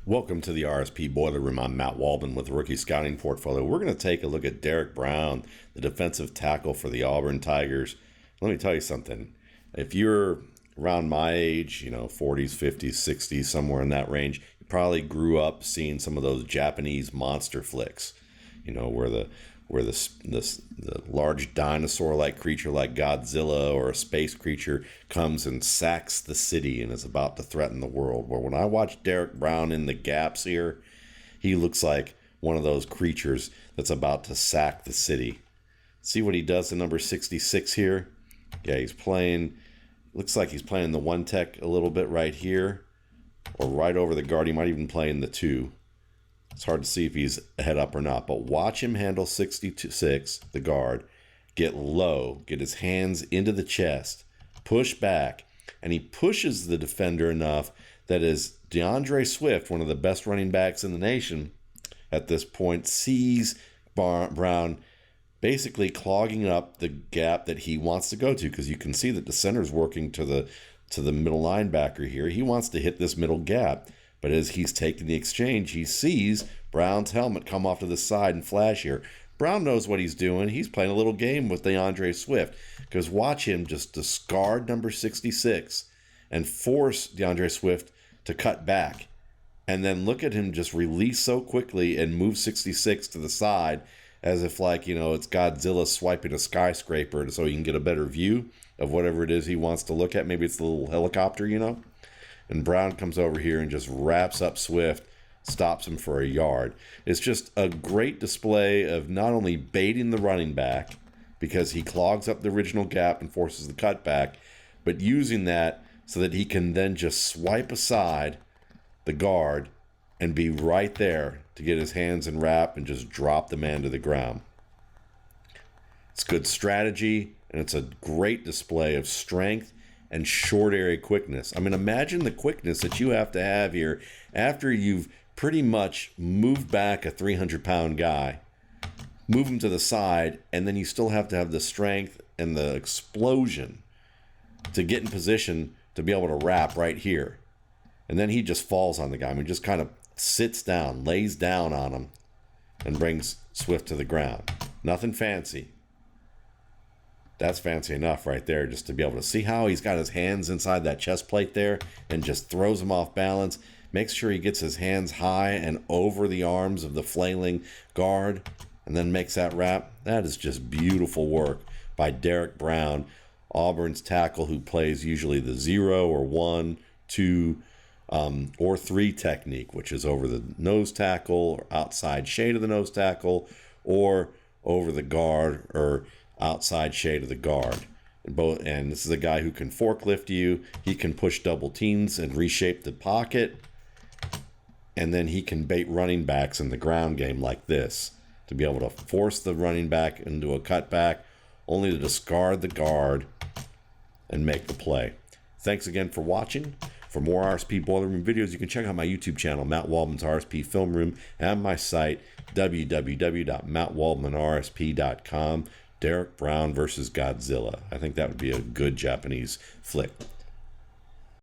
Welcome to the RSP Boiler Room. I'm Matt Waldman with the Rookie Scouting Portfolio. We're going to take a look at Derek Brown, the defensive tackle for the Auburn Tigers. Let me tell you something. If you're around my age, 40s, 50s, 60s, somewhere in that range, you probably grew up seeing some of those Japanese monster flicks, where the large dinosaur-like creature like Godzilla or a space creature comes and sacks the city and is about to threaten the world. Where when I watch Derek Brown in the gaps here, he looks like one of those creatures that's about to sack the city. See what he does in number 66 here? Yeah, he's playing, looks like he's playing the one tech a little bit right here, or right over the guard. He might even play in the two. It's hard to see if he's head up or not, but watch him handle 66, the guard, get low, get his hands into the chest, push back, and he pushes the defender enough that as DeAndre Swift, one of the best running backs in the nation at this point, sees Brown basically clogging up the gap that he wants to go to, because you can see that the center's working to the middle linebacker here. He wants to hit this middle gap. But as he's taking the exchange, he sees Brown's helmet come off to the side and flash here. Brown knows what he's doing. He's playing a little game with DeAndre Swift. Because watch him just discard number 66 and force DeAndre Swift to cut back. And then look at him just release so quickly and move 66 to the side as if it's Godzilla swiping a skyscraper so he can get a better view of whatever it is he wants to look at. Maybe it's the little helicopter, And Brown comes over here and just wraps up Swift, stops him for a yard. It's just a great display of not only baiting the running back because he clogs up the original gap and forces the cutback, but using that so that he can then just swipe aside the guard and be right there to get his hands and wrap and just drop the man to the ground. It's good strategy, and it's a great display of strength and short area quickness. I mean, imagine the quickness that you have to have here after you've pretty much moved back a 300-pound guy, move him to the side, and then you still have to have the strength and the explosion to get in position to be able to wrap right here. And then he just falls on the guy. I mean, just kind of sits down, lays down on him, and brings Swift to the ground. Nothing fancy. That's fancy enough right there, just to be able to see how he's got his hands inside that chest plate there and just throws him off balance. Makes sure he gets his hands high and over the arms of the flailing guard and then makes that wrap. That is just beautiful work by Derek Brown, Auburn's tackle, who plays usually the 0 or 1, 2, or 3 technique, which is over the nose tackle or outside shade of the nose tackle or over the guard or outside shade of the guard. And this is a guy who can forklift you. He can push double teams and reshape the pocket. And then he can bait running backs in the ground game like this to be able to force the running back into a cutback, only to discard the guard and make the play. Thanks again for watching. For more RSP Boiler Room videos, you can check out my YouTube channel, Matt Waldman's RSP Film Room, and my site, www.mattwaldmanrsp.com. Derek Brown versus Godzilla. I think that would be a good Japanese flick.